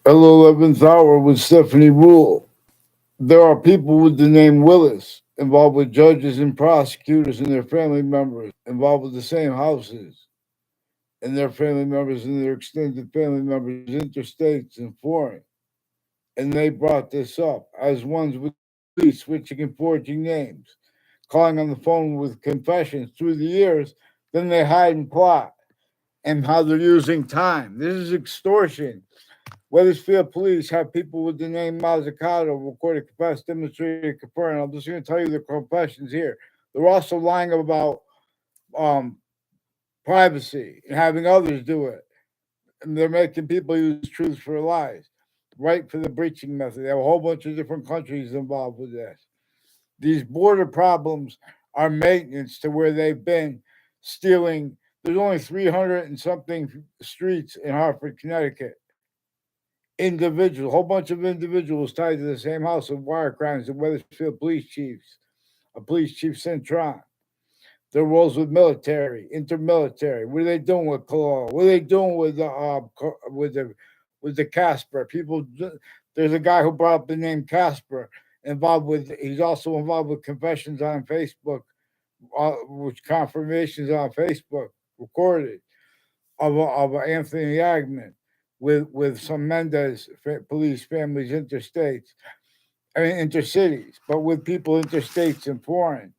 at the 11th hour with Stephanie Rule. There are people with the name Willis involved with judges and prosecutors and their family members involved with the same houses and their family members and their extended family members, interstates and foreign. And they brought this up as ones with the police switching and forging names, calling on the phone with confessions through the years, then they hide and plot and how they're using time. This is extortion. Weathersfield police have people with the name Mazzucato recorded, confessed, demonstrated, confirmed. I'm just going to tell you the confessions here. They're also lying about um, privacy and having others do it. And they're making people use truth for lies, right for the breaching method. They have a whole bunch of different countries involved with this. These border problems are maintenance to where they've been stealing. There's only 300 and something streets in Hartford, Connecticut. Individuals, a whole bunch of individuals tied to the same house of wire crimes, the Weathersfield police chiefs, a police chief Centron. Their roles with military, intermilitary. What are they doing with Cologne? What are they doing with the Casper? People, there's a guy who brought up the name Casper, involved with. He's also involved with confessions on Facebook, which confirmations on Facebook recorded of Anthony Yagman with some Mendez police families interstates, I mean intercities, but with people interstates and foreign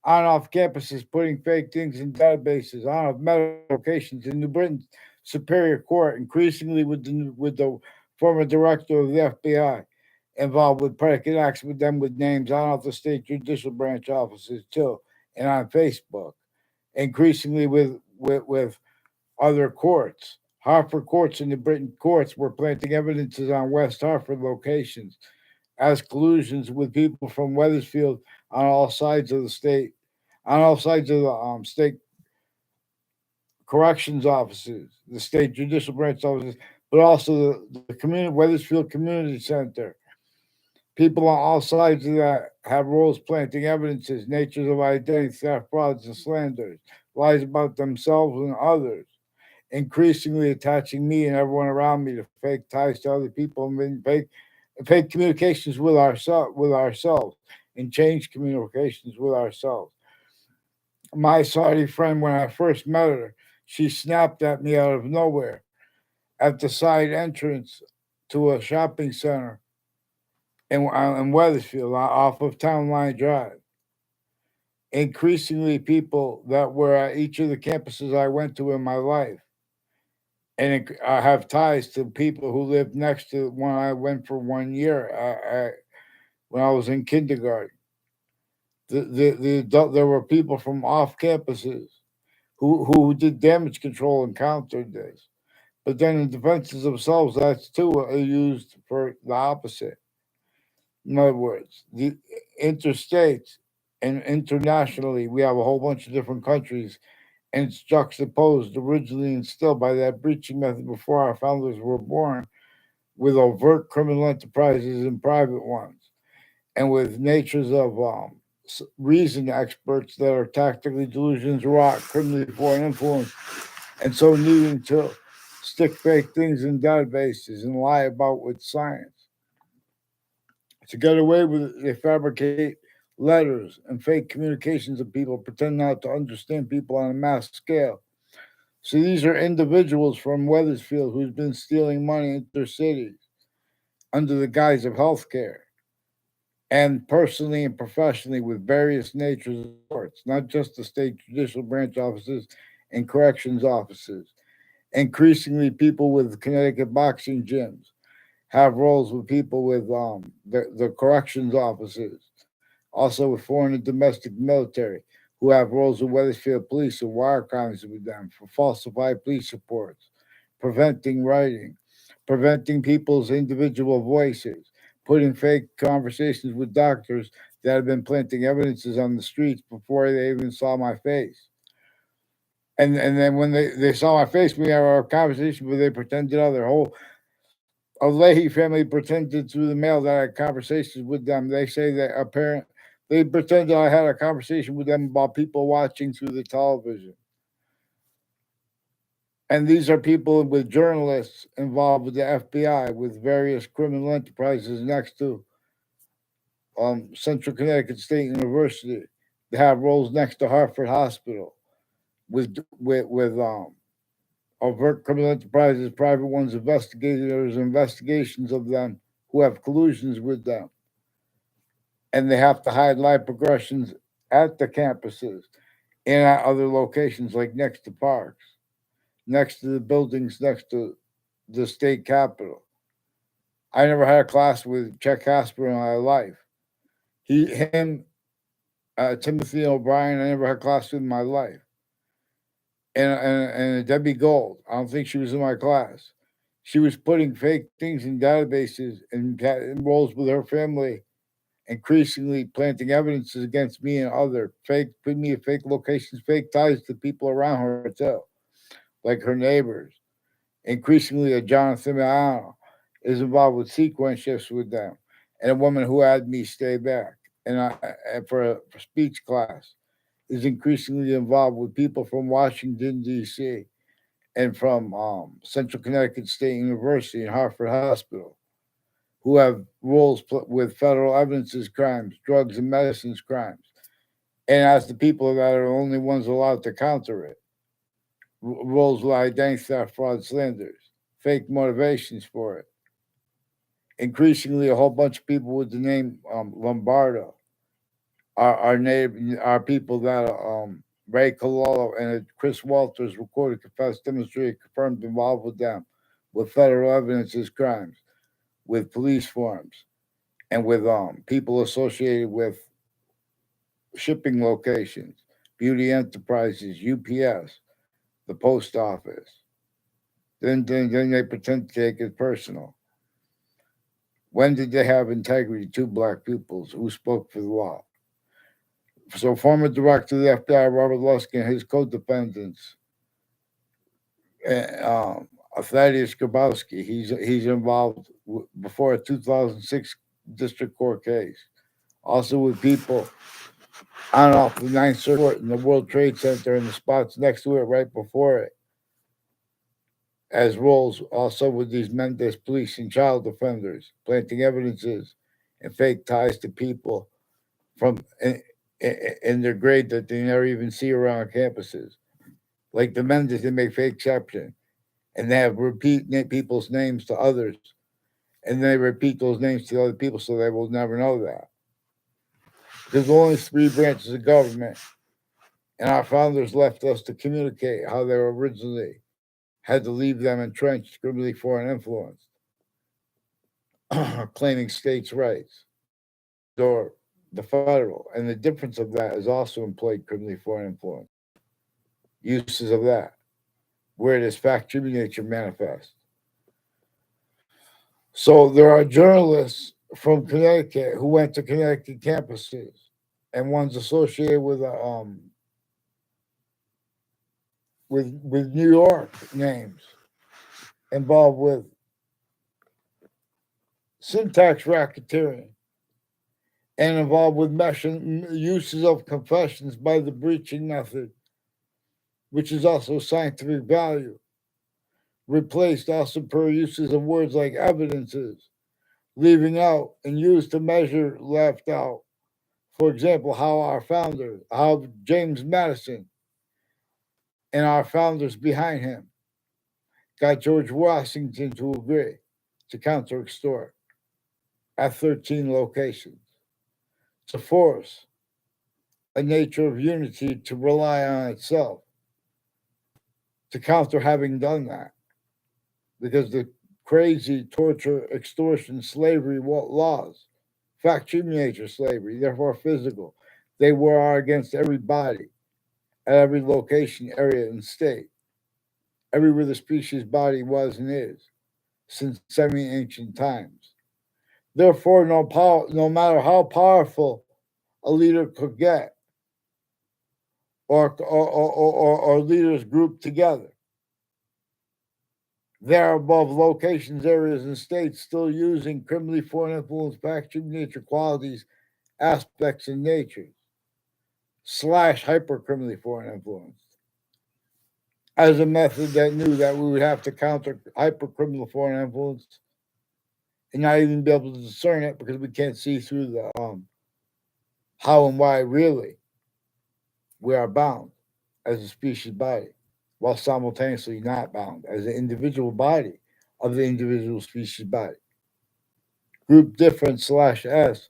on off campuses putting fake things in databases, on off medical locations in New Britain Superior Court, increasingly with the former director of the FBI involved with predicate acts with them with names on off the state judicial branch offices too, and on Facebook, increasingly with other courts. Hartford courts and the Britain courts were planting evidences on West Hartford locations as collusions with people from Weathersfield on all sides of the state, on all sides of the state corrections offices, the state judicial branch offices, but also the community Weathersfield Community Center. People on all sides of that have roles planting evidences, natures of identity, theft, frauds, and slanders, lies about themselves and others, increasingly attaching me and everyone around me to fake ties to other people and fake communications with ourselves and change communications with ourselves. My Saudi friend, when I first met her, she snapped at me out of nowhere at the side entrance to a shopping center in Weathersfield off of Town Line Drive. Increasingly, people that were at each of the campuses I went to in my life, and I have ties to people who lived next to when I went for 1 year when I was in kindergarten. There were people from off campuses who did damage control encountered this. But then in defense of themselves, that's too used for the opposite. In other words, the interstates and internationally, we have a whole bunch of different countries, and it's juxtaposed originally and still by that breaching method before our founders were born, with overt criminal enterprises and private ones, and with natures of reason experts that are tactically delusions, rot, criminally foreign influence, and so needing to stick fake things in databases and lie about with science. To get away with it, they fabricate letters and fake communications of people, pretend not to understand people on a mass scale. So these are individuals from Weathersfield who's been stealing money into their cities under the guise of healthcare and personally and professionally with various natures of courts, not just the state judicial branch offices and corrections offices. Increasingly, people with Connecticut boxing gyms have roles with people with the corrections offices, also with foreign and domestic military, who have roles with Weathersfield police or wire crimes with them for falsified police reports, preventing writing, preventing people's individual voices, putting fake conversations with doctors that have been planting evidences on the streets before they even saw my face. And then when they saw my face, we had our conversation where they pretended other whole a Leahy family pretended through the mail that I had conversations with them. They say that they pretended I had a conversation with them about people watching through the television. And these are people with journalists involved with the FBI, with various criminal enterprises next to Central Connecticut State University. They have roles next to Hartford Hospital with overt criminal enterprises, private ones, investigators, investigations of them who have collusions with them, and they have to hide life progressions at the campuses and at other locations like next to parks, next to the buildings, next to the state capitol. I never had a class with Chuck Casper in my life. Him, Timothy O'Brien. I never had a class with in my life. And Debbie Gold. I don't think she was in my class. She was putting fake things in databases and roles with her family, increasingly planting evidences against me and other fake, putting me in fake locations, fake ties to people around her too, like her neighbors. Increasingly, a Jonathan Milano is involved with sequence shifts with them, and a woman who had me stay back for speech class is increasingly involved with people from Washington D.C. and from Central Connecticut State University and Hartford Hospital, who have with federal evidences crimes, drugs and medicines crimes, and as the people that are the only ones allowed to counter it, roles with identity theft, fraud, slanders, fake motivations for it. Increasingly, a whole bunch of people with the name Lombardo are people that Ray Cololo and Chris Walters recorded, confessed, demonstrated, confirmed involved with them, with federal evidences crimes, with police forms, and with people associated with shipping locations, beauty enterprises, UPS, the post office. Then they pretend to take it personal. When did they have integrity? Two black pupils who spoke for the law. So, former director of the FBI, Robert Luskin, and his co-defendants, Thaddeus Grabowski, he's involved before a 2006 district court case. Also with people on and off the Ninth Circuit in the World Trade Center and the spots next to it, right before it, as roles also with these Mendes police and child defenders, planting evidences and fake ties to people from in their grade that they never even see around campuses. Like the Mendes, they make fake exception and they have people's names to others, and they repeat those names to other people so they will never know that. There's only three branches of government, and our founders left us to communicate how they were originally had to leave them entrenched, criminally foreign influence, claiming states' rights, or the federal. And the difference of that is also employed criminally foreign influence. Uses of that, where it is fact nature manifest. So there are journalists from Connecticut who went to Connecticut campuses, and ones associated with New York names involved with syntax racketeering and involved with uses of confessions by the breaching method, which is also scientific value, replaced also per uses of words like evidences, leaving out and used to measure left out. For example, how James Madison and our founders behind him got George Washington to agree to counter extort at 13 locations, to force a nature of unity to rely on itself, to counter having done that. Because the crazy torture, extortion, slavery laws, factory nature slavery, therefore physical, they were against everybody at every location, area, and state, everywhere the species body was and is, since semi-ancient times. Therefore, no matter how powerful a leader could get, or leaders grouped together, they're above locations, areas, and states still using criminally foreign influence, factory nature qualities, aspects, and natures, / hyper criminally foreign influence. as a method that knew that we would have to counter hypercriminal foreign influence and not even be able to discern it because we can't see through the how and why really we are bound as a species body, while simultaneously not bound as an individual body of the individual species body. Group difference slash S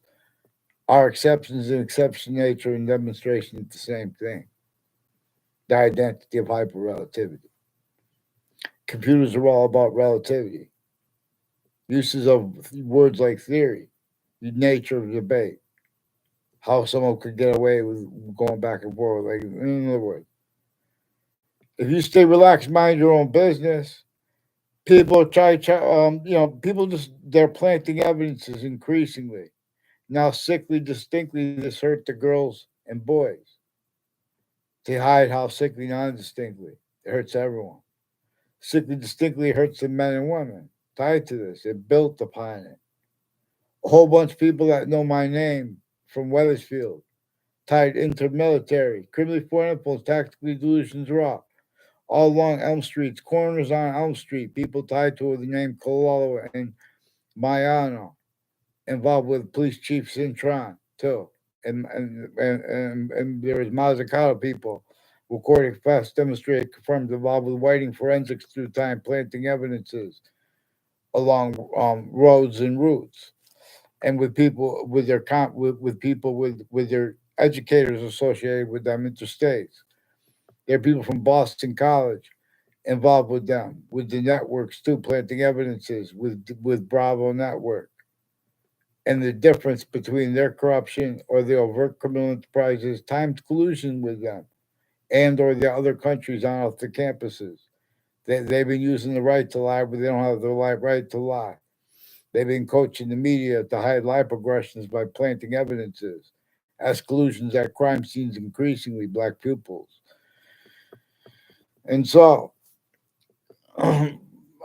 are exceptions in exception nature and demonstration of the same thing. The identity of hyperrelativity. Computers are all about relativity. Uses of words like theory, the nature of debate, how someone could get away with going back and forth. Like in other words, if you stay relaxed, mind your own business, people people just they're planting evidences increasingly. Now, sickly distinctly, this hurt the girls and boys. They hide how sickly non-distinctly. It hurts everyone. Sickly distinctly hurts the men and women tied to this. It built upon it. A whole bunch of people that know my name from Weathersfield, tied intermilitary, criminally foreign influence, tactically delusions raw. All along Elm Street's corners on Elm Street, people tied to the name Cololo and Mayano, involved with police chief Cintron too. And there was Mazzucato people recording facts, demonstrated, confirmed, involved with whiting forensics through time, planting evidences along roads and routes, and with people with their with people with their educators associated with them interstates. There are people from Boston College involved with them, with the networks too, planting evidences with Bravo Network and the difference between their corruption or the overt criminal enterprises, timed collusion with them, and or the other countries on off the campuses. They've been using the right to lie, but they don't have the right to lie. They've been coaching the media to hide lie progressions by planting evidences, as collusions at crime scenes increasingly black pupils. And so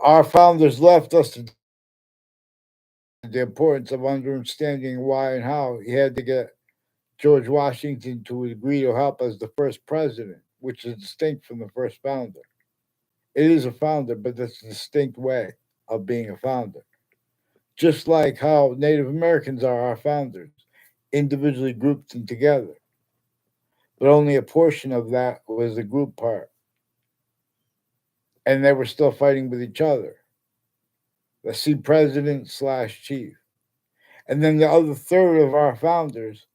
our founders left us to demonstrate the importance of understanding why and how he had to get George Washington to agree to help as the first president, which is distinct from the first founder. It is a founder, but that's a distinct way of being a founder. Just like how Native Americans are our founders, individually grouped and together. But only a portion of that was the group part. And they were still fighting with each other. Let's see, president slash chief. And then the other third of our founders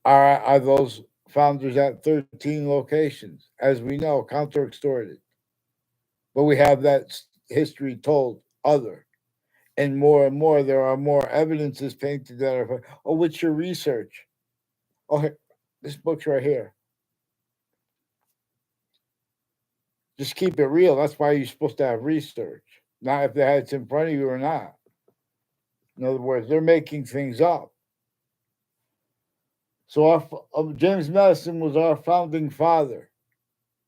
are those founders at 13 locations, as we know, counter extorted. But we have that history told other. And more, there are more evidences painted that are, oh, what's your research? Oh, this book's right here. Just keep it real. That's why you're supposed to have research. Not if it's in front of you or not. In other words, they're making things up. So James Madison was our founding father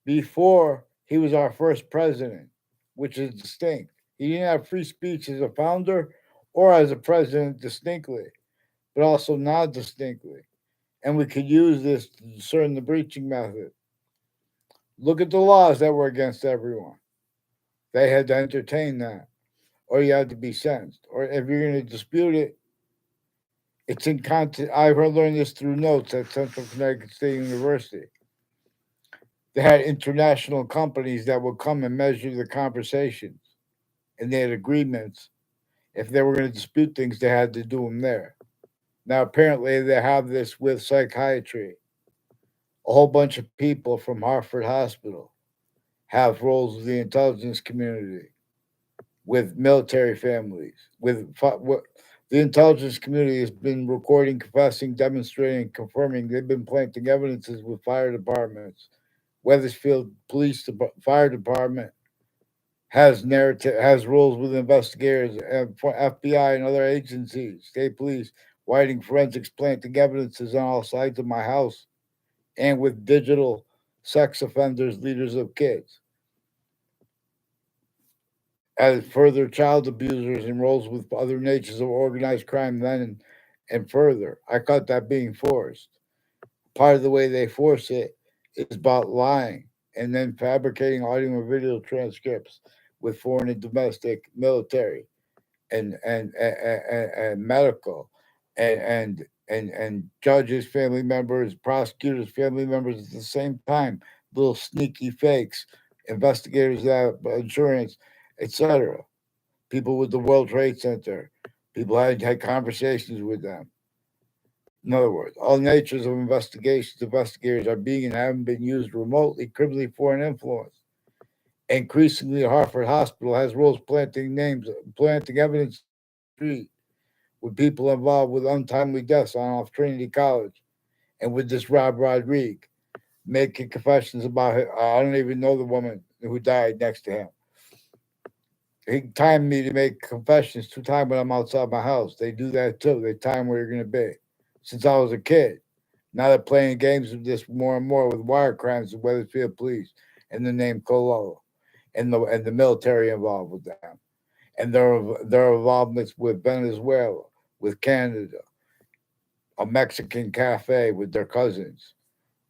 before he was our first president, which is distinct. He didn't have free speech as a founder or as a president distinctly, but also not distinctly. And we could use this to discern the breaching method. Look at the laws that were against everyone. They had to entertain that, or you had to be sentenced. Or if you're going to dispute it, it's in content. I learned this through notes at Central Connecticut State University. They had international companies that would come and measure the conversations, and they had agreements. If they were going to dispute things, they had to do them there. Now, apparently, they have this with psychiatry. A whole bunch of people from Hartford Hospital have roles with the intelligence community, with military families, the intelligence community has been recording, confessing, demonstrating, confirming. They've been planting evidences with fire departments. Weathersfield Fire Department has rules with investigators and for FBI and other agencies, state police, whiting forensics, planting evidences on all sides of my house, and with digital sex offenders, leaders of kids, as further child abusers and roles with other natures of organized crime then and further. I caught that being forced. Part of the way they force it is about lying. and then fabricating audio and video transcripts with foreign and domestic military and medical and judges, family members, prosecutors, family members at the same time. Little sneaky fakes, investigators that insurance, etc. People with the World Trade Center, people had conversations with them. In other words, all natures of investigations, investigators are being and haven't been used remotely, criminally foreign influence. Increasingly, Hartford Hospital has roles planting evidence in the street with people involved with untimely deaths on off Trinity College and with this Rob Rodriguez making confessions about it. I don't even know the woman who died next to him. He timed me to make confessions 2 times when I'm outside my house. They do that too. They time where you're going to be. Since I was a kid. Now they're playing games with this more and more with wire crimes with Weathersfield Police and the name Cololo and the military involved with them. And their involvements with Venezuela, with Canada, a Mexican cafe with their cousins,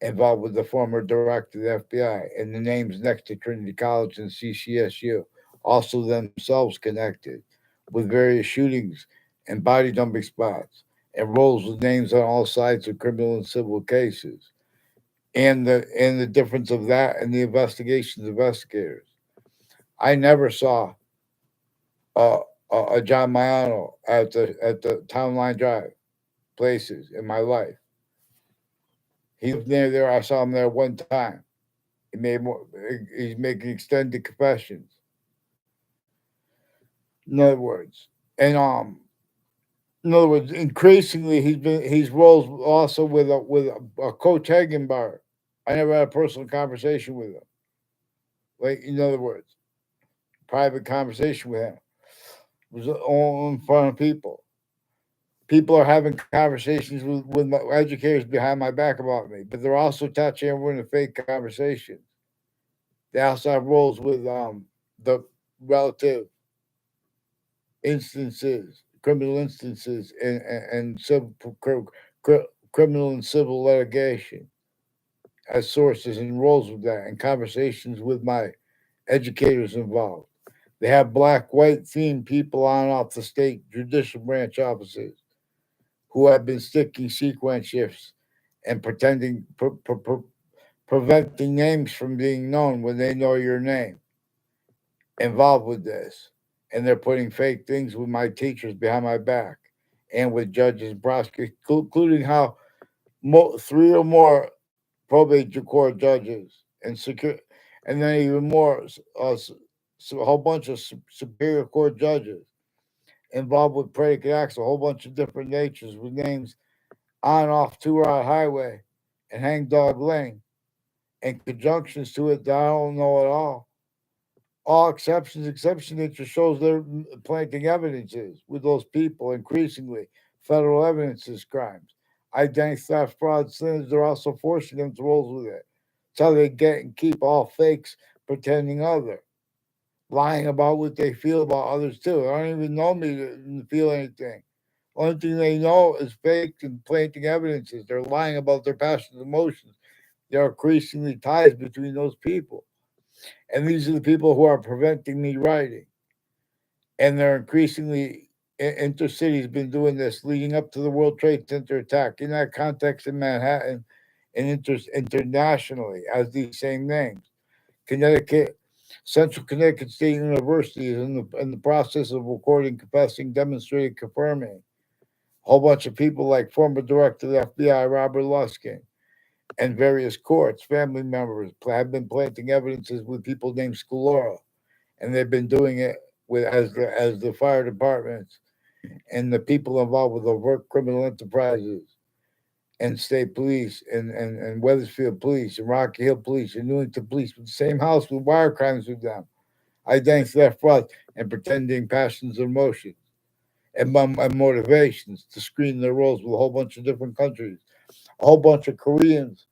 involved with the former director of the FBI, and the names next to Trinity College and CCSU, also themselves connected with various shootings and body dumping spots, and roles with names on all sides of criminal and civil cases, and the difference of that and the investigations investigators. I never saw a, a John Mayano at the Town Line Drive places in my life. He lived near there. I saw him there one time. He made more. He's making extended confessions. In other words, and in other words, increasingly he's roles also with a Coach Hagen bar. I never had a personal conversation with him. Like in other words, private conversation with him. It was all in front of people. People are having conversations with my educators behind my back about me, but they're also touching everyone in fake conversations. They also have roles with the relative instances, criminal instances, and criminal and civil litigation as sources and roles with that, and conversations with my educators involved. They have black, white themed people on and off the state judicial branch offices who have been sticking sequence shifts and preventing names from being known when they know your name involved with this. And they're putting fake things with my teachers behind my back and with judges and prosecutors, including how 3 or more probate court judges and then even more, so a whole bunch of superior court judges involved with predicate acts, a whole bunch of different natures with names on and off 2 Route Highway and Hangdog Lane and conjunctions to it that I don't know at all. All exception that just shows they're planting evidences with those people increasingly. Federal evidence is crimes. Identity theft, fraud, sins, they're also forcing them to roll with it. It's how they get and keep all fakes pretending other, lying about what they feel about others too. They don't even know me to feel anything. Only thing they know is fake and planting evidences. They're lying about their passions and emotions. There are increasingly ties between those people. And these are the people who are preventing me writing. And they're increasingly intercity's been doing this leading up to the World Trade Center attack. In that context, in Manhattan and internationally, as these same names, Connecticut, Central Connecticut State University is in the process of recording, confessing, demonstrating, confirming. A whole bunch of people like former director of the FBI Robert Luskin and various courts, family members have been planting evidences with people named Scalora, and they've been doing it with as the fire departments and the people involved with overt criminal enterprises and state police and Weathersfield police and Rocky Hill police and Newington police with the same house with wire crimes with them. Identity theft, fraud, and pretending passions and emotions and motivations to screen their roles with a whole bunch of different countries. A whole bunch of Koreans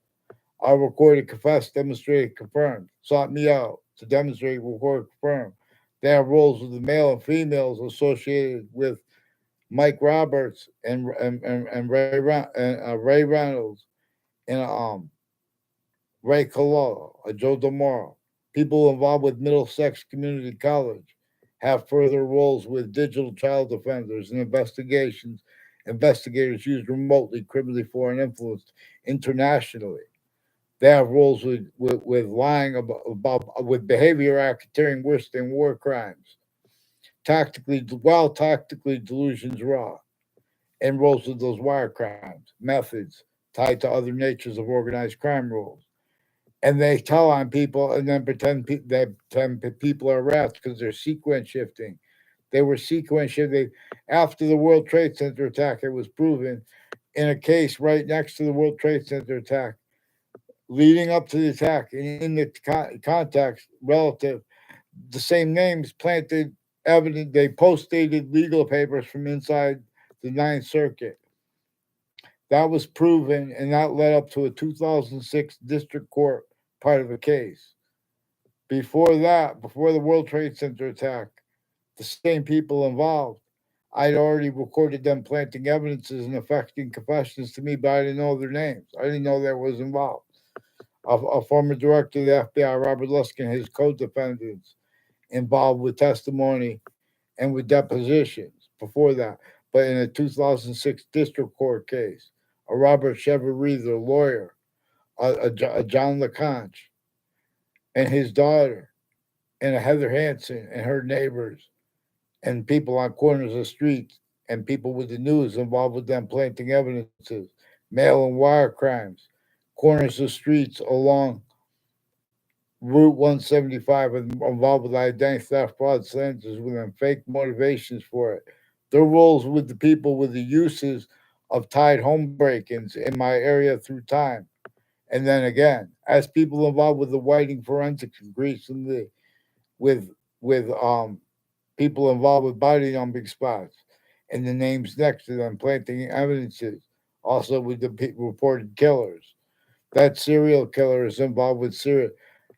are recorded, confessed, demonstrated, confirmed, sought me out to demonstrate, record, confirm. They have roles with the male and females associated with Mike Roberts and Ray Reynolds and Ray Cololo, a Joe DeMoro. People involved with Middlesex Community College have further roles with digital child offenders and investigations. Investigators used remotely criminally foreign influence internationally. They have roles with lying about with behavior racketeering worse than war crimes. Tactically delusions raw and roles with those wire crimes, methods tied to other natures of organized crime rules. And they tell on people and then pretend people are rats because they're sequence shifting. They were sequence shifting after the World Trade Center attack. It was proven in a case right next to the World Trade Center attack, leading up to the attack, in the context relative, the same names planted evidence. They post dated legal papers from inside the Ninth Circuit. That was proven, and that led up to a 2006 district court part of a case. Before that, before the World Trade Center attack, the same people involved, I'd already recorded them planting evidences and affecting confessions to me, but I didn't know their names. I didn't know that was involved. A former director of the FBI, Robert Luskin, his co-defendants involved with testimony and with depositions before that. But in a 2006 district court case, a Robert Chevrolet, the lawyer, a John LeConte, and his daughter, and a Heather Hansen and her neighbors, and people on corners of streets, and people with the news involved with them planting evidences, mail and wire crimes, corners of streets along Route 175 involved with identity theft, fraud, slanders, with them fake motivations for it. Their roles with the people with the uses of tied home break-ins in my area through time. And then again, as people involved with the whiting forensics recently, with with people involved with body numbing spots and the names next to them, planting evidences. Also with the reported killers. That serial killer is involved with serial.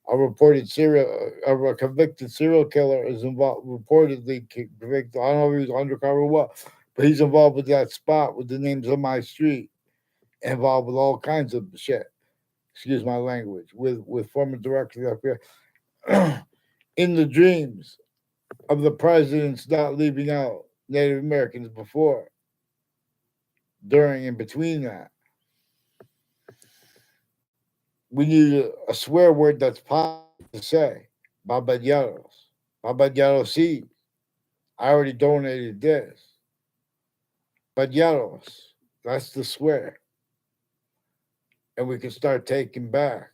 A convicted serial killer is involved, reportedly convicted. I don't know if he was undercover or what, but he's involved with that spot with the names on my street, involved with all kinds of shit. Excuse my language. With former director of the FBI. In the dreams of the presidents not leaving out Native Americans before, during, and between that. We need a swear word that's positive to say. Babayaros. Babayaros seed. I already donated this. Babayaros. That's the swear. And we can start taking back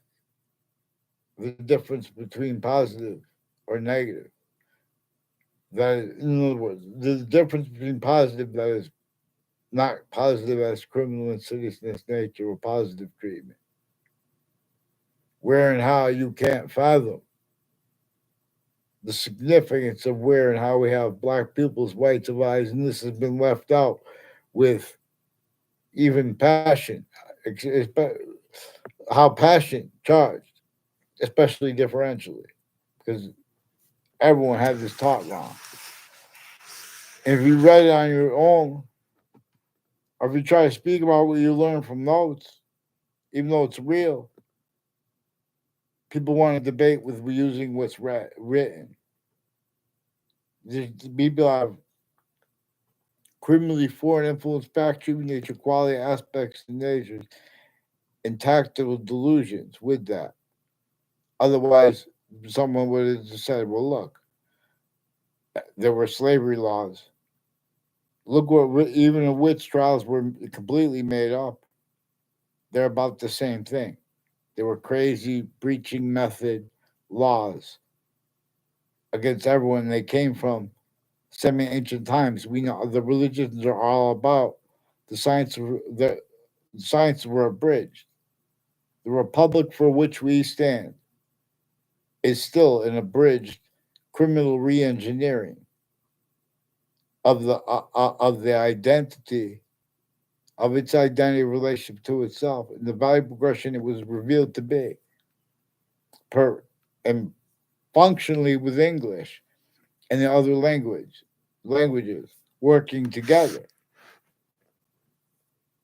the difference between positive or negative. That is, in other words, the difference between positive that is not positive as criminal insidiousness nature or positive treatment. Where and how you can't fathom the significance of where and how we have black people's whites of eyes, and this has been left out with even passion, how passion charged, especially differentially, because everyone had this taught wrong. And if you read it on your own, or if you try to speak about what you learn from notes, even though it's real, people want to debate with using what's written. People have criminally foreign influence back treatment nature, quality aspects and natures, and tactical delusions with that. Otherwise, someone would have just said, well, look, there were slavery laws. Look what, even the witch trials were completely made up. They're about the same thing. They were crazy preaching method laws against everyone. They came from semi ancient times. We know the religions are all about the science. The science were abridged. The republic for which we stand is still an abridged criminal re-engineering of the identity of its identity relationship to itself and the value progression it was revealed to be per and functionally with English and the other languages working together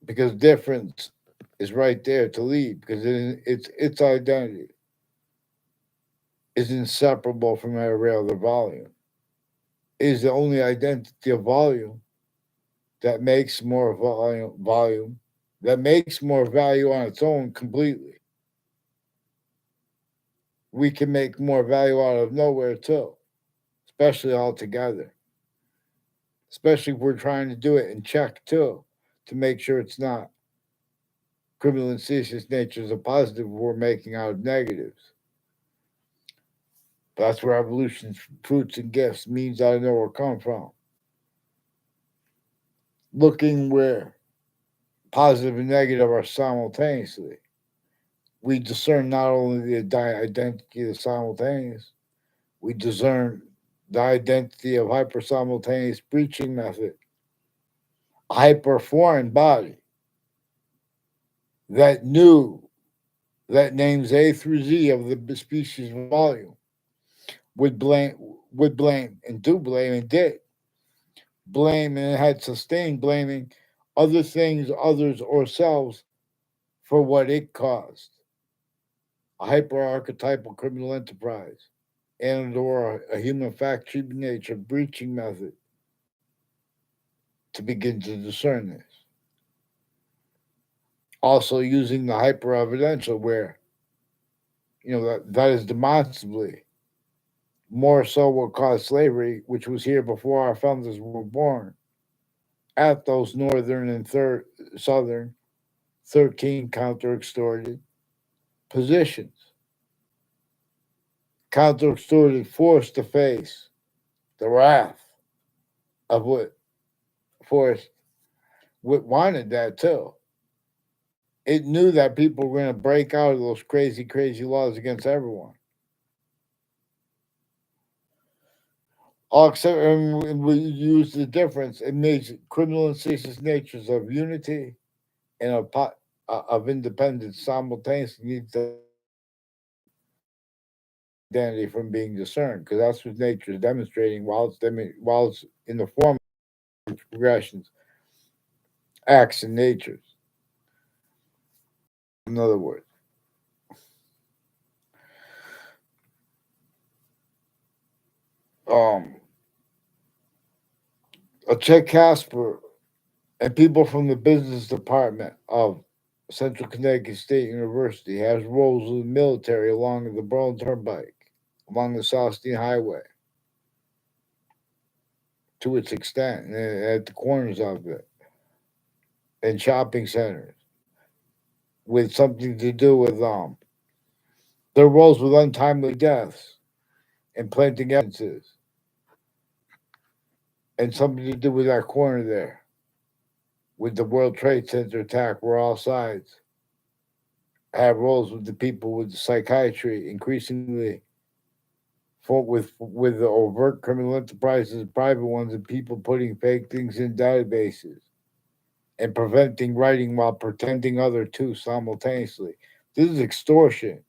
because difference is right there to lead because its identity is inseparable from every other volume. It is the only identity of volume that makes more volume that makes more value on its own completely. We can make more value out of nowhere too, especially all together. Especially if we're trying to do it in check too, to make sure it's not criminal insidious natures of positive we're making out of negatives. That's where evolution's fruits and gifts means I know where it come from. Looking where positive and negative are simultaneously. We discern not only the identity of the simultaneous, we discern the identity of hypersimultaneous breaching method, a hyper foreign body that knew that names A through Z of the species volume would blame and do blame and did blame and had sustained blaming other things, others, or selves for what it caused. A hyper archetypal criminal enterprise and or a human fact treatment nature breaching method to begin to discern this. Also using the hyper evidential where that is demonstrably more so what caused slavery, which was here before our founders were born, at those northern and southern 13 counter extorted positions. Counter extorted forced to face the wrath of what forced what wanted that too. It knew that people were going to break out of those crazy, crazy laws against everyone. All except, and we use the difference. It makes criminal and ceaseless natures of unity and of independence simultaneously needs to identity from being discerned because that's what nature is demonstrating while it's in the form of progressions, acts, and natures. In other words, um, a Chet Casper and people from the business department of Central Connecticut State University has roles in the military along the Burlington Turnpike, along the South Steam Highway, to its extent, and at the corners of it, and shopping centers, with something to do with their roles with untimely deaths and planting evidences, and something to do with that corner there, with the World Trade Center attack, where all sides have roles with the people with the psychiatry increasingly with the overt criminal enterprises, private ones, and people putting fake things in databases and preventing writing while pretending other two simultaneously. This is extortion.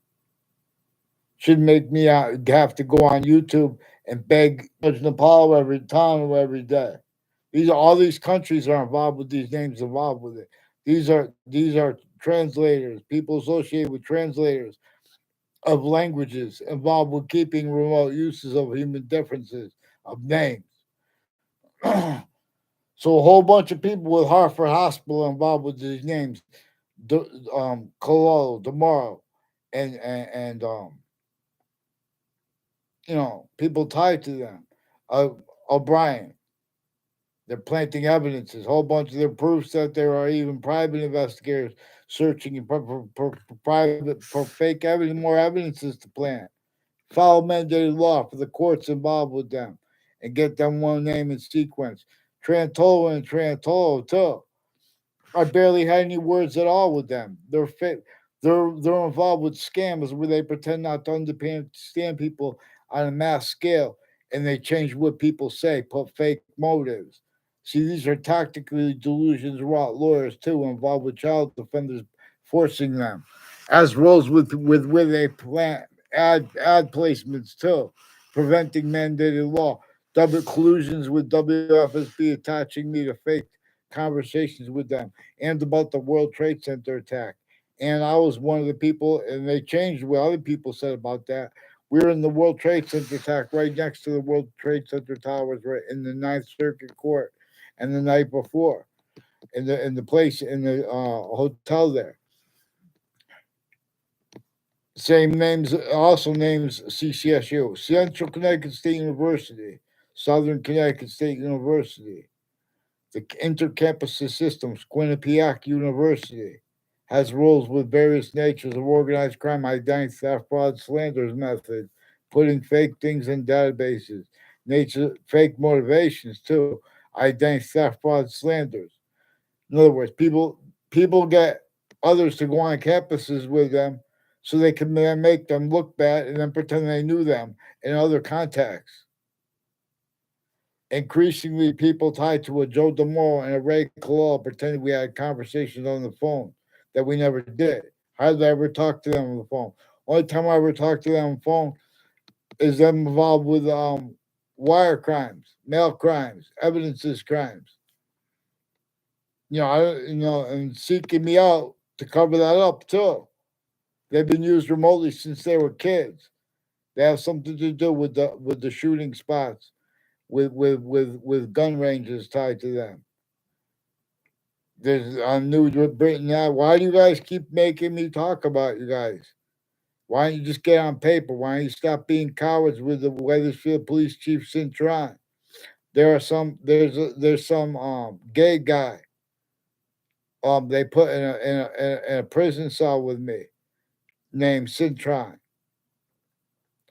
Should make me have to go on YouTube and beg Judge Nepal every time or every day. All these countries are involved with these names involved with it. These are translators, people associated with translators of languages involved with keeping remote uses of human differences of names. So a whole bunch of people with Hartford Hospital involved with these names, Cololo, tomorrow, and people tied to them. Uh, O'Brien, they're planting evidences, a whole bunch of their proofs that there are even private investigators searching for private for fake evidence, more evidences to plant. Follow mandated law for the courts involved with them and get them one name in sequence. Trantolo and Trantolo too. I barely had any words at all with them. They're involved with scams where they pretend not to understand people on a mass scale, and they change what people say, put fake motives. See, these are tactically delusions wrought lawyers too, involved with child defenders, forcing them, as roles with where they plant ad placements too, preventing mandated law, double collusions with WFSB attaching me to fake conversations with them and about the World Trade Center attack. And I was one of the people, and they changed what other people said about that. We were in the World Trade Center attack right next to the World Trade Center towers, right in the Ninth Circuit Court, and the night before in the place in the hotel there. Same names, also names CCSU, Central Connecticut State University, Southern Connecticut State University, the intercampus systems, Quinnipiac University, has rules with various natures of organized crime, identity theft, fraud, slanders method, putting fake things in databases, nature, fake motivations too, identity theft, fraud, slanders. In other words, people get others to go on campuses with them so they can then make them look bad and then pretend they knew them in other contexts. Increasingly, people tied to a Joe DeMoro and a Ray Kalal pretended we had conversations on the phone that we never did. How did I ever talk to them on the phone? Only time I ever talked to them on the phone is them involved with wire crimes, mail crimes, evidences crimes. And seeking me out to cover that up too. They've been used remotely since they were kids. They have something to do with the shooting spots, with gun ranges tied to them. There's on New Britain now. Why do you guys keep making me talk about you guys? Why don't you just get on paper? Why don't you stop being cowards with the Weathersfield Police Chief Cintron? There's some gay guy they put in a prison cell with me named Cintron.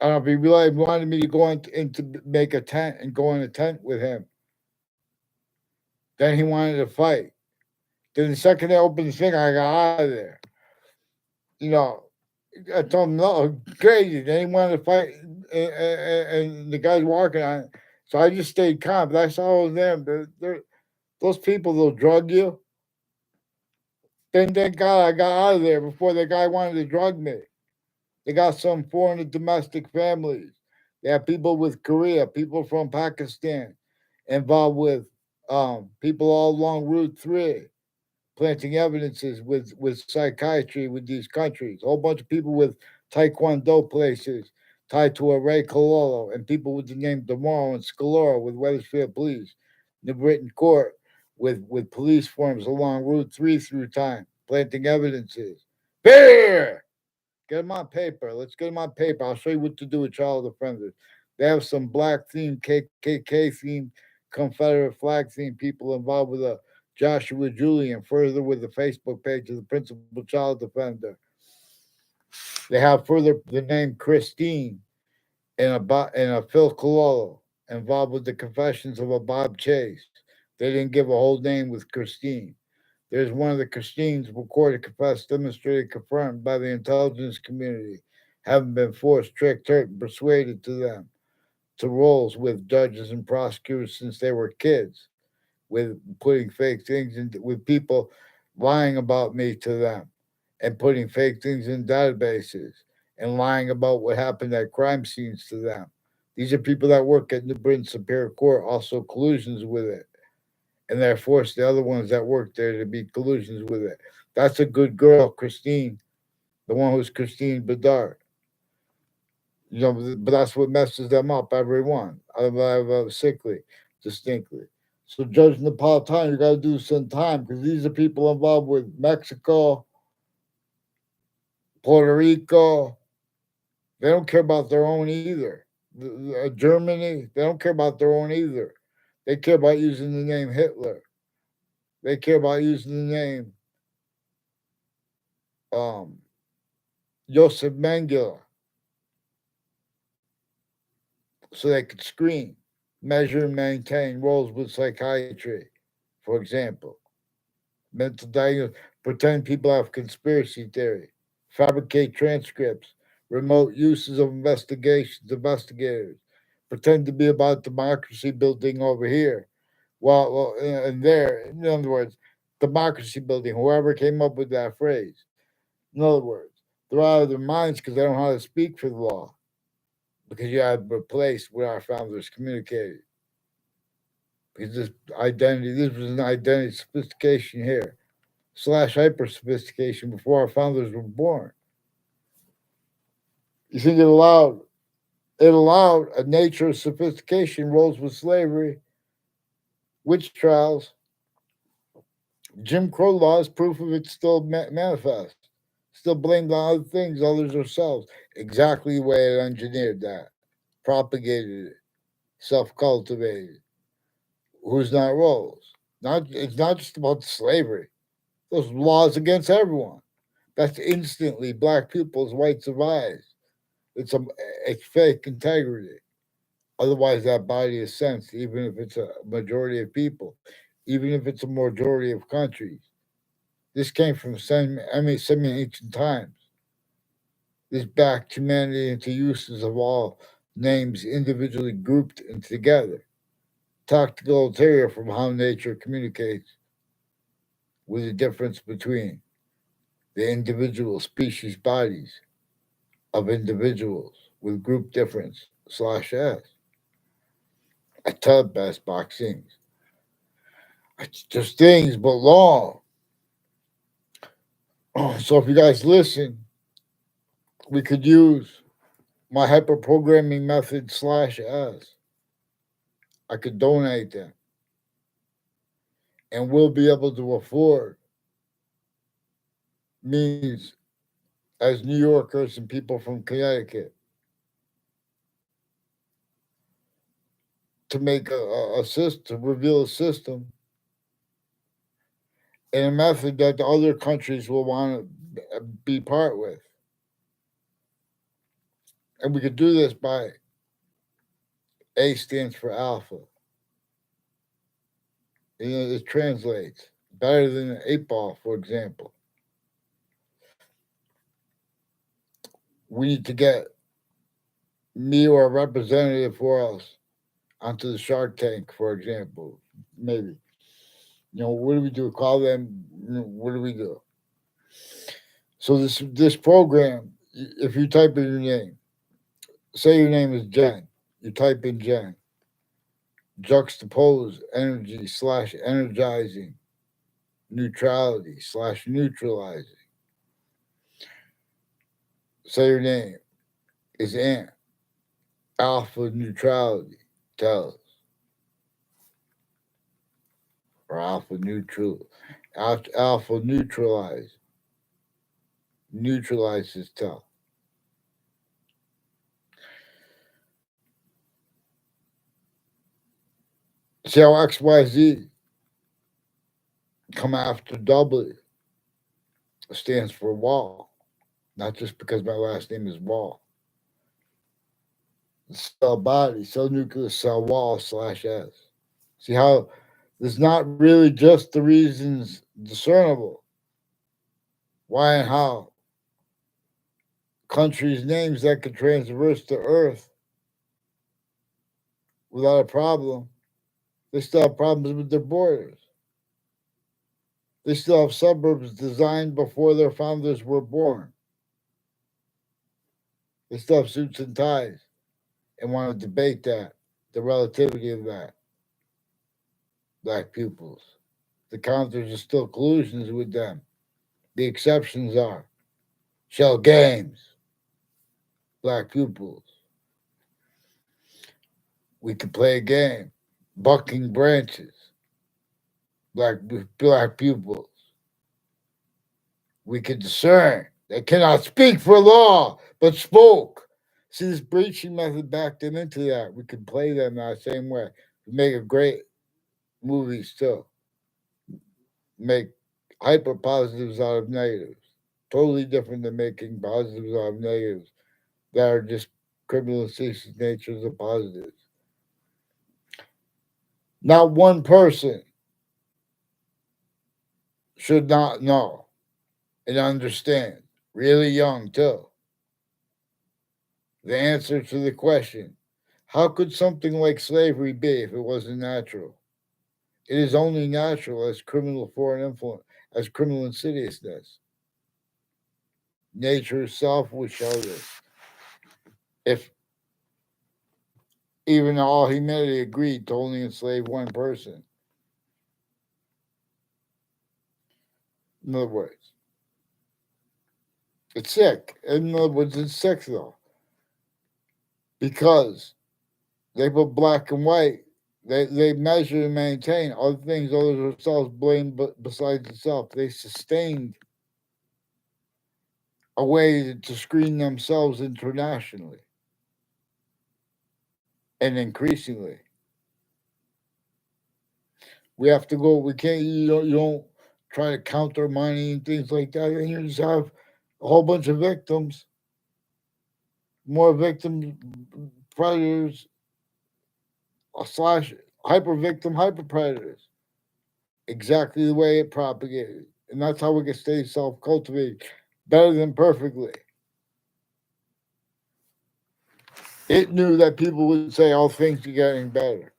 I don't know if he really wanted me to go into make a tent and go in a tent with him. Then he wanted to fight. Then the second they opened the thing, I got out of there. You know, I told him no, crazy. Then he wanted to fight, and the guy's walking on it. So I just stayed calm. But I saw them. Those people, they'll drug you. Then thank God I got out of there before the guy wanted to drug me. They got some foreign and domestic families. They have people with Korea, people from Pakistan involved with people all along Route 3, planting evidences with psychiatry with these countries. A whole bunch of people with Taekwondo places tied to a Ray Cololo and people with the name Demaro and Scalora with Weathersfield Police. New Britain Court with police forms along Route 3 through time, planting evidences. Bear! Get them on paper. Let's get them on paper. I'll show you what to do with child offenders. They have some black themed, KKK themed, Confederate flag themed people involved with a Joshua Julian, further with the Facebook page of the principal child offender. They have further the name Christine and a Phil Cololo involved with the confessions of a Bob Chase. They didn't give a whole name with Christine. There's one of the Christines recorded, confessed, demonstrated, confirmed by the intelligence community, having been forced, tricked, hurt, and persuaded to them to roles with judges and prosecutors since they were kids, with putting fake things in, with people lying about me to them and putting fake things in databases and lying about what happened at crime scenes to them. These are people that work at New Britain Superior Court, also collusions with it, and they forced the other ones that work there to be collusions with it. That's a good girl, Christine, the one who's Christine Bedard. But that's what messes them up, everyone. I sickly, distinctly. So Judge Napolitano, you got to do some time because these are people involved with Mexico, Puerto Rico. They don't care about their own either. Germany, they don't care about their own either. They care about using the name Hitler. They care about using the name um, Joseph Mengele so they could screen, measure, and maintain roles with psychiatry, for example. Mental diagnosis, pretend people have conspiracy theory, fabricate transcripts, remote uses of investigators, pretend to be about democracy building over here. And there, in other words, democracy building, whoever came up with that phrase. In other words, they're out of their minds because they don't know how to speak for the law, because you have replaced what our founders communicated. because this was an identity sophistication here, slash hyper sophistication before our founders were born. You think it allowed a nature of sophistication rolls with slavery, witch trials, Jim Crow laws, proof of it still manifest. Still blamed on other things, others ourselves. Exactly the way it engineered that, propagated it, self-cultivated. Who's not roles? Not it's not just about slavery. Those laws against everyone. That's instantly black people's right survives. It's fake integrity. Otherwise, that body is sensed, even if it's a majority of people, even if it's a majority of countries. This came from semi ancient times. This backed humanity into uses of all names individually grouped and together. Tactical ulterior from how nature communicates with the difference between the individual species bodies of individuals with group difference slash S. I tell best boxings. It's just things, but law. So if you guys listen, we could use my hyper programming method slash S. I could donate them, and we'll be able to afford means as New Yorkers and people from Connecticut to make a system, reveal a system and a method that the other countries will want to be part with. And we could do this by A stands for alpha. It translates better than an 8 ball, for example. We need to get me or a representative for us onto the Shark Tank, for example. Maybe. What do we do? Call them. What do we do? So this program, if you type in your name, say your name is Jen, you type in Jen, juxtapose energy slash energizing, neutrality slash neutralizing. Say your name is Ant, alpha neutrality, tells, or alpha neutral, alpha neutralizes tell. See how XYZ come after W stands for wall, not just because my last name is Wall. Cell body, cell nucleus, cell wall slash S. See how there's not really just the reasons discernible. Why and how. Countries' names that could transverse the earth without a problem. They still have problems with their borders. They still have suburbs designed before their founders were born. They still have suits and ties and want to debate that, the relativity of that, black pupils. The counters are still collusions with them. The exceptions are shell games, black pupils. We could play a game, bucking branches, black pupils. We could discern. They cannot speak for law, but spoke. See, this breaching method backed them into that. We could play them that same way. We make a great movies too. Make hyper positives out of negatives. Totally different than making positives out of negatives that are just criminal natures of positives. Not one person should not know and understand, really young too, the answer to the question, how could something like slavery be if it wasn't natural? It is only natural as criminal foreign influence, as criminal insidiousness. Nature itself would show this. If even though all humanity agreed to only enslave one person. In other words, it's sick. In other words, it's sick though, because they put black and white. They measure and maintain other things other than themselves blame, but besides itself, they sustained a way to screen themselves internationally and increasingly. We have to go. We can't. You don't try to counter money and things like that, and you just have a whole bunch of victims, more victims, predators slash hyper victim, hyper predators. Exactly the way it propagated, and that's how we can stay self cultivated, better than perfectly. It knew that people would say all things are getting better.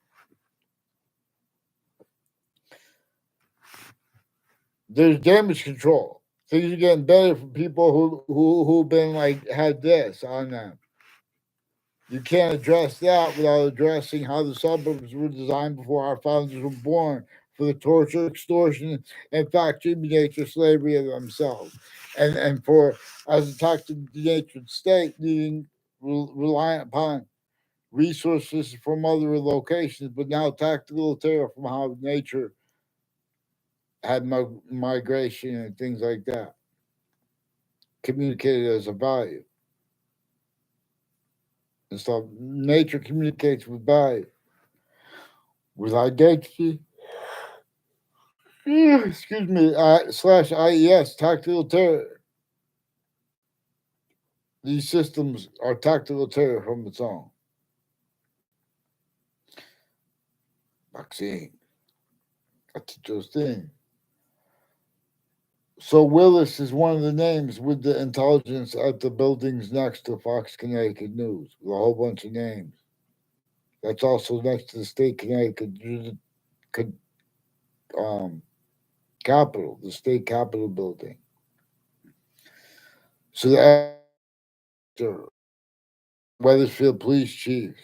There's damage control. Things are getting better for people who've been like had this on them. You can't address that without addressing how the suburbs were designed before our founders were born for the torture, extortion, and factory nature slavery of themselves, and for as a tactic natured state needing reliant upon resources from other locations, but now tactical terror from how nature had migration and things like that communicated as a value and stuff. Nature communicates with value, with identity. Excuse me. Slash IES tactical terror. These systems are tactical terror from its own. Vaccine. That's interesting. So Willis is one of the names with the intelligence at the buildings next to Fox Connecticut News with a whole bunch of names. That's also next to the state Connecticut um, Capitol, the state Capitol building. So the Weathersfield police chiefs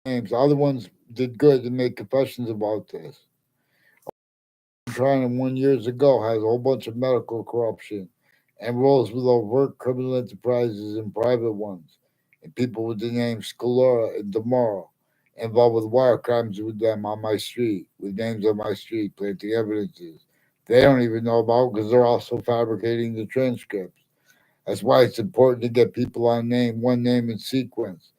names. The other ones did good to make confessions about this. Trying 1 years ago has a whole bunch of medical corruption and roles with overt criminal enterprises and private ones, and people with the names Scalora and Demoro involved with wire crimes with them on my street, with names on my street, planting evidences they don't even know about because they're also fabricating the transcripts. That's why it's important to get people on one name in sequence.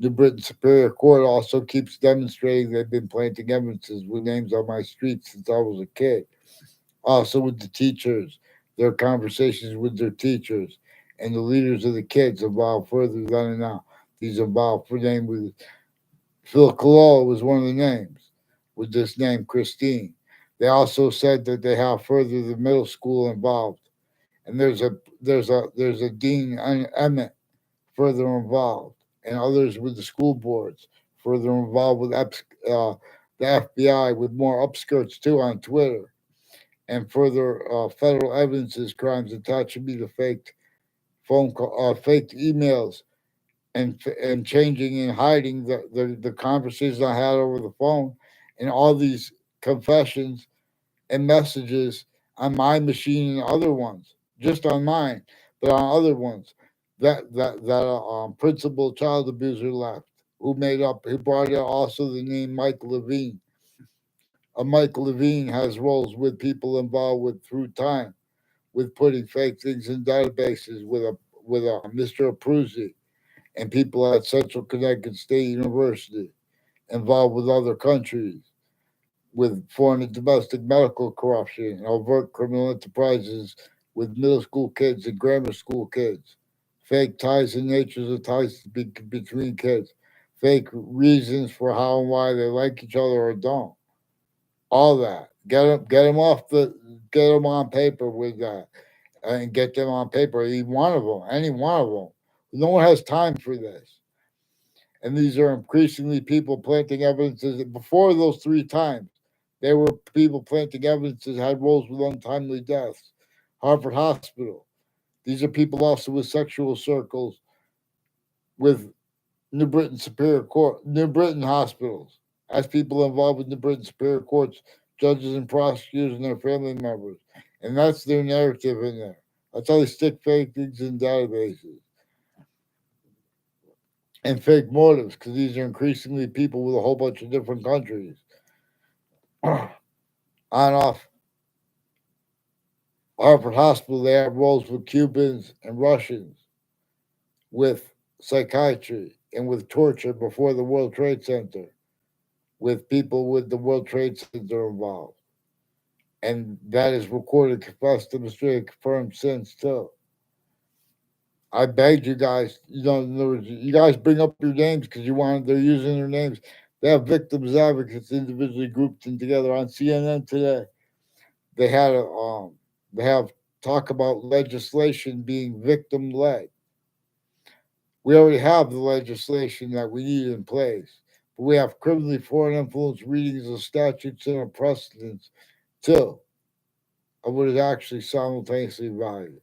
New Britain Superior Court also keeps demonstrating they've been planting evidences with names on my street since I was a kid. Also with the teachers, their conversations with their teachers, and the leaders of the kids involved further than now. These involved for name with Phil Cololo was one of the names, with this name Christine. They also said that they have further the middle school involved, and there's a dean Emmett further involved, and others with the school boards further involved with the FBI with more upskirts too on Twitter, and further federal evidences crimes attached to be the faked emails and changing and hiding the conversations I had over the phone, and all these confessions and messages on my machine and other ones, just on mine, but on other ones that principal child abuser left, who brought out also the name Mike Levine. Mike Levine has roles with people involved with through time with putting fake things in databases with a Mr. Abruzzi and people at Central Connecticut State University involved with other countries with foreign and domestic medical corruption and overt criminal enterprises with middle school kids and grammar school kids, fake ties and natures of ties between kids, fake reasons for how and why they like each other or don't. All that. Get them on paper with that, and get them on paper. Any one of them. No one has time for this. And these are increasingly people planting evidences. Before those three times, there were people planting evidences had roles with untimely deaths. Harvard Hospital. These are people also with sexual circles, with New Britain Superior Court, New Britain hospitals. As people involved with New Britain Superior Courts, judges and prosecutors and their family members. And that's their narrative in there. That's how they stick fake things in databases and fake motives, because these are increasingly people with a whole bunch of different countries. On off Harvard Hospital, they have roles with Cubans and Russians, with psychiatry, and with torture before the World Trade Center, with people with the World Trade Center involved. And that is recorded, confessed, demonstrated, confirmed since too. I begged you guys, in other words, you guys bring up your names because they're using their names. They have victims advocates individually grouped in together on CNN today. They had they have talk about legislation being victim led. We already have the legislation that we need in place, but we have criminally foreign influence readings of statutes and of precedents too of what is actually simultaneously valued.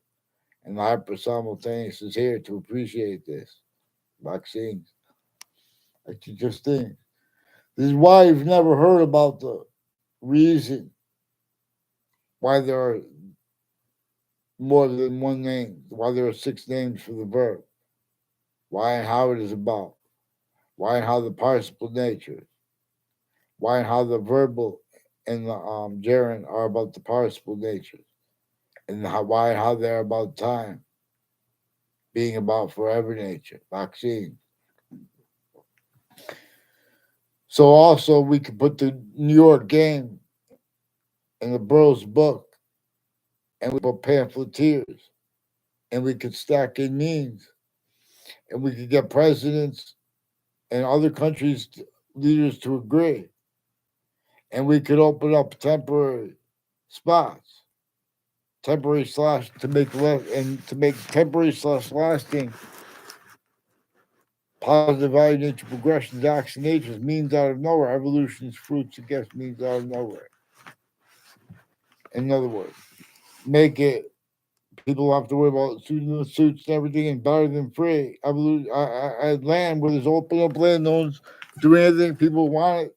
And the hyper simultaneous is here to appreciate this. Vaccines. Like you just think. This is why you've never heard about the reason why there are more than one name, why there are six names for the verb, why and how it is about, why and how the participle nature, why and how the verbal and the gerund are about the participle nature, and why and how they're about time, being about forever nature, vaccine. So also we could put the New York game in the Burroughs book, and we put pamphleteers, and we could stack in means, and we could get presidents and other countries' leaders to agree, and we could open up temporary spots, temporary slash to make and to make temporary slash lasting positive value nature progressions, action natures, means out of nowhere, evolution's fruits against means out of nowhere. In other words, make it people have to worry about suits and everything and better than free. Evolution, land where there's open up land, no one's doing anything. People want it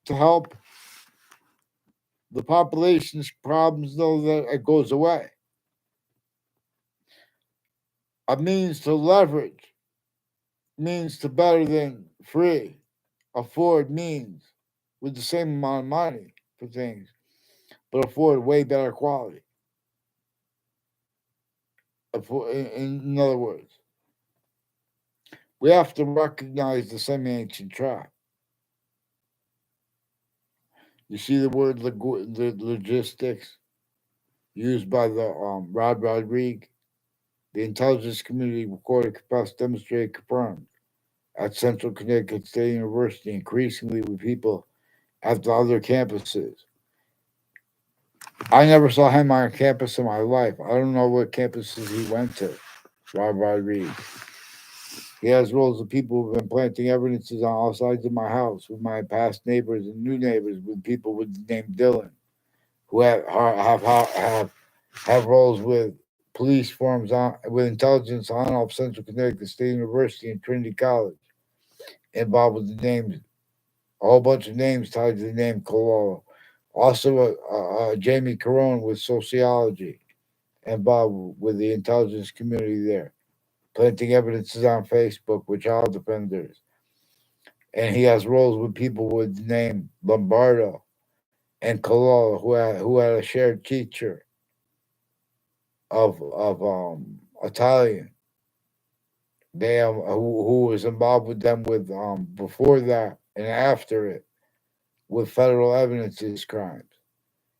to help the population's problems, though that it goes away. A means to leverage, means to better than free, afford means with the same amount of money for things, but afford way better quality. In other words, we have to recognize the semi-ancient trap. You see the word the logistics used by the Rod Rodriguez, the intelligence community recorded, confessed, demonstrated, confirmed at Central Connecticut State University, increasingly with people at the other campuses. I never saw him on campus in my life. I don't know what campuses he went to. Rod Rodriguez. He has roles of people who've been planting evidences on all sides of my house, with my past neighbors and new neighbors, with people with the name Dylan, who have roles with police forms on with intelligence on off Central Connecticut State University and Trinity College, involved with the names, a whole bunch of names tied to the name Cololo. Also, Jamie Carone with sociology, involved with the intelligence community there, planting evidences on Facebook with child defenders. And he has roles with people with the name Lombardo and Cololo, who had a shared teacher of Italian. They who was involved with them with before that and after it with federal evidences crimes.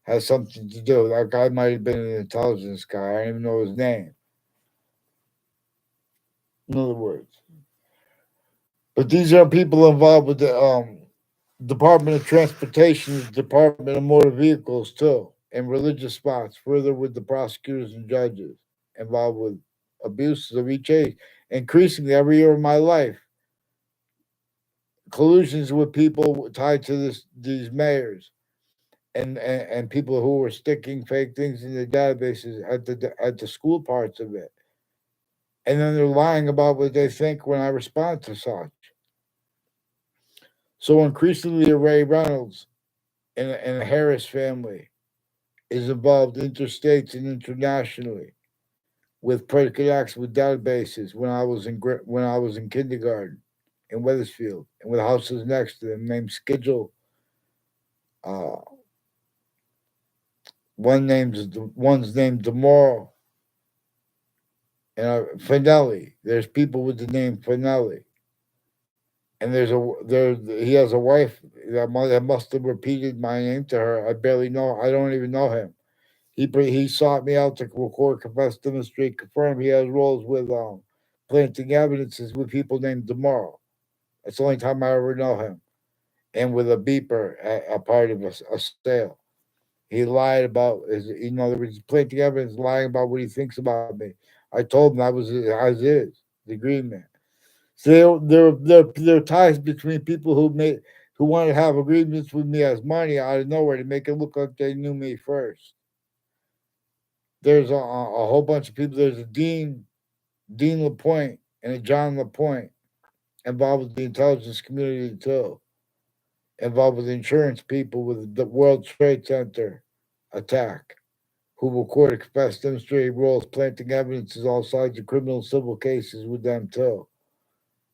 Has something to do. That guy might have been an intelligence guy. I don't even know his name. In other words, but these are people involved with the Department of Transportation, Department of Motor Vehicles too, and religious spots. Further, with the prosecutors and judges involved with abuses of each age. Increasingly, every year of my life, collusions with people tied to these mayors and people who were sticking fake things in the databases at the school parts of it, and then they're lying about what they think when I respond to such. So increasingly, Ray Reynolds and the Harris family is involved interstates and internationally with predicate acts with databases when I was in kindergarten in Weathersfield, and with houses next to them named Schedule. Uh, one's named Demoro and Finelli. There's people with the name Finelli, and he has a wife that must have repeated my name to her. I barely know. I don't even know him. He sought me out to record, confess, demonstrate, confirm. He has roles with planting evidences with people named Demoro. That's the only time I ever know him. And with a beeper, a part of a sale. He lied about his, in other words, planting evidence, lying about what he thinks about me. I told him that was as is the agreement. So there are ties between people who want to have agreements with me as money out of nowhere to make it look like they knew me first. There's a whole bunch of people. There's a Dean Lapointe, and a John Lapointe involved with the intelligence community too, involved with insurance people with the World Trade Center attack, who recorded, confessed, demonstrated roles, planting evidences all sides of criminal and civil cases with them too,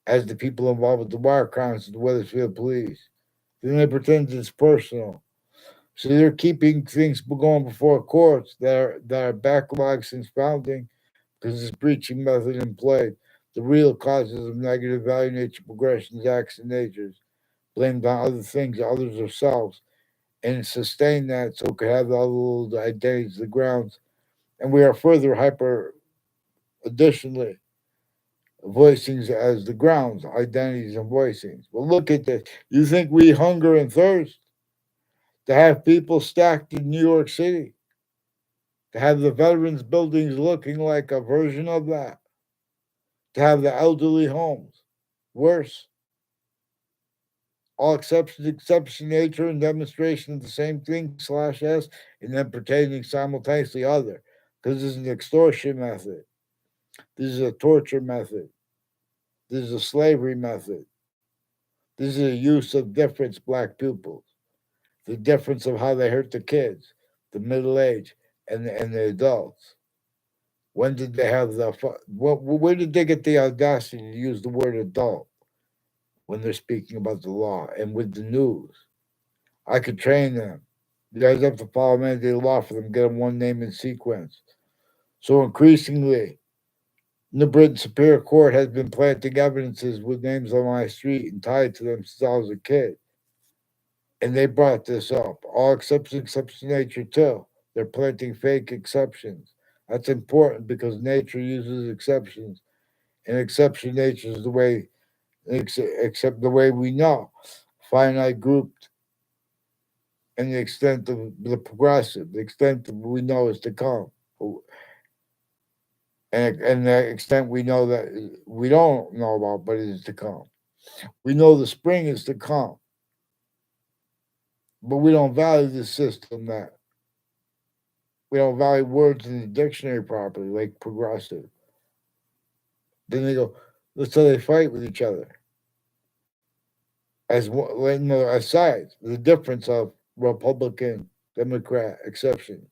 as the people involved with the wire crimes of the Weathersfield police. Then they pretend it's personal. So they're keeping things going before courts that are backlogged since founding because this breaching method employed the real causes of negative value nature progressions, acts, and natures, blamed on other things, others ourselves, and sustain that so it could have the other little identities, the grounds. And we are further hyper additionally voicings as the grounds, identities, and voicings. But look at this. You think we hunger and thirst to have people stacked in New York City, to have the veterans buildings looking like a version of that, to have the elderly homes worse. All exceptions, exception, nature, and demonstration of the same thing slash S, and then pretending simultaneously other. Because this is an extortion method. This is a torture method. This is a slavery method. This is a use of difference black pupils. The difference of how they hurt the kids, the middle age, and the adults. When did they have where did they get the audacity to use the word adult when they're speaking about the law and with the news? I could train them. You guys have to follow mandated law for them, get them one name in sequence. So increasingly, the Britain Superior Court has been planting evidences with names on my street and tied to them since I was a kid. And they brought this up. All exceptions, exception nature too. They're planting fake exceptions. That's important because nature uses exceptions, and exception nature is the way, except the way we know, finite grouped, and the extent of the progressive, the extent that we know is to come, and the extent we know that we don't know about, but it is to come. We know the spring is to come, but we don't value the system that we don't value words in the dictionary properly, like progressive. Then they go, that's how they fight with each other. As sides, the difference of Republican, Democrat exceptions.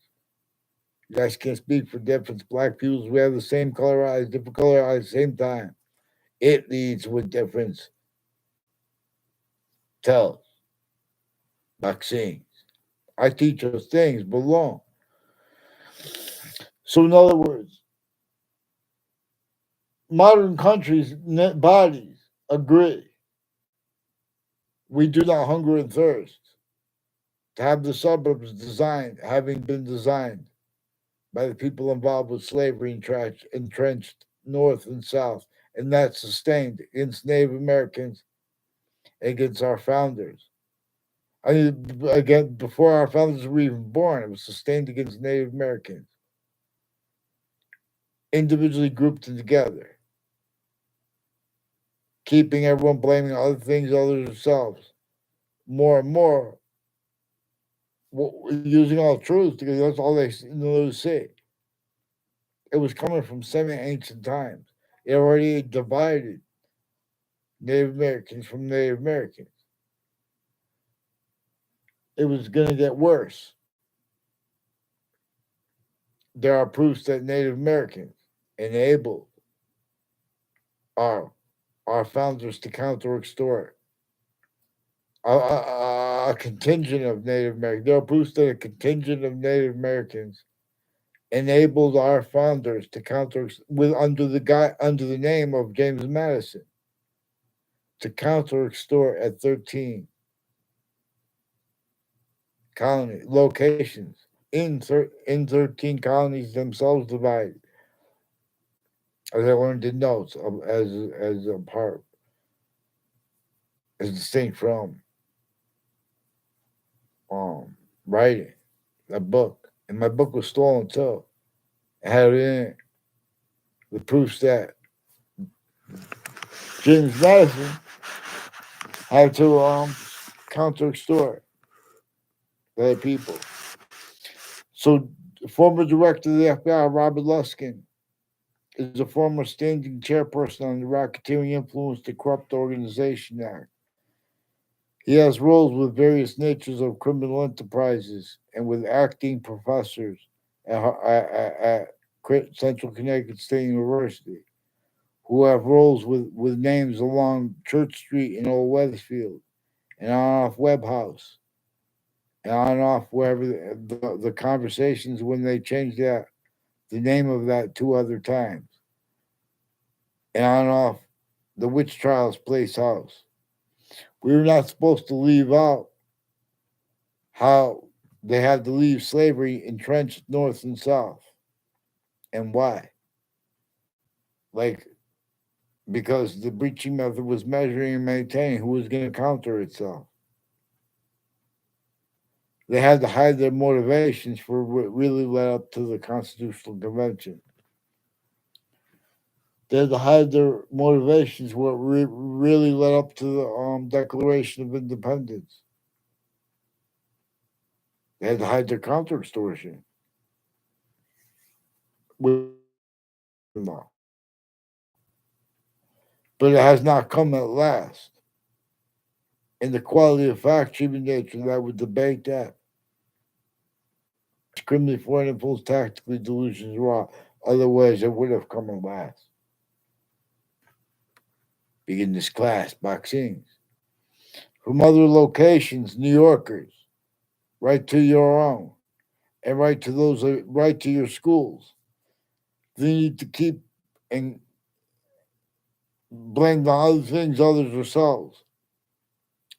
You guys can't speak for difference. Black peoples, we have the same color eyes, different color eyes, same time. It leads with difference. Tells vaccines. I teach us things belong. So, in other words, modern countries' bodies agree we do not hunger and thirst to have the suburbs designed, having been designed by the people involved with slavery entrenched north and south, and that's sustained against Native Americans, against our founders. I mean, again, before our founders were even born, it was sustained against Native Americans, individually grouped together, keeping everyone blaming other things other than themselves. More and more, using all truths because that's all they know to see. It was coming from semi ancient times. It already divided Native Americans from Native Americans. It was going to get worse. There are proofs that Native Americans enabled our our founders to counter extort a contingent of Native Americans. There are proofs that a contingent of Native Americans enabled our founders to counter with under the name of James Madison to counter extort at 13 colony locations in 13 colonies themselves divided, as I learned in notes as a part as distinct from um writing a book. And my book was stolen too. I had it in it, the proofs that James Madison had to counter extort their people. So former director of the FBI, Robert Luskin, is a former standing chairperson on the Racketeering Influence to Corrupt Organization Act. He has roles with various natures of criminal enterprises and with acting professors at Central Connecticut State University, who have roles with names along Church Street in Old Weathersfield and on off Webb House and on off wherever the conversations when they changed the name of that two other times and on off the Witch Trials Place House. We were not supposed to leave out how they had to leave slavery entrenched north and south. And why? Like, because the breaching method was measuring and maintaining who was going to counter itself. They had to hide their motivations for what really led up to the Constitutional Convention. They had to hide their motivations what really led up to the Declaration of Independence. They had to hide their counter extortion. But it has not come at last. And the quality of fact, human nature, that would debate that. Criminally foreign influence, tactically delusions raw. Otherwise, it would have come at last. Begin this class, vaccines. From other locations, New Yorkers, right to your own, and right to your schools. They need to keep and blame the other things others ourselves.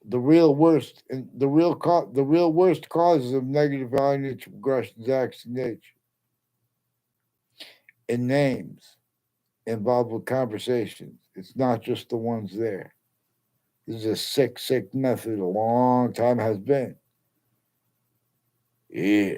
The real worst and the real worst causes of negative value nature progressions acts in nature and names involved with conversations. It's not just the ones there. This is a sick method a long time has been. Yeah.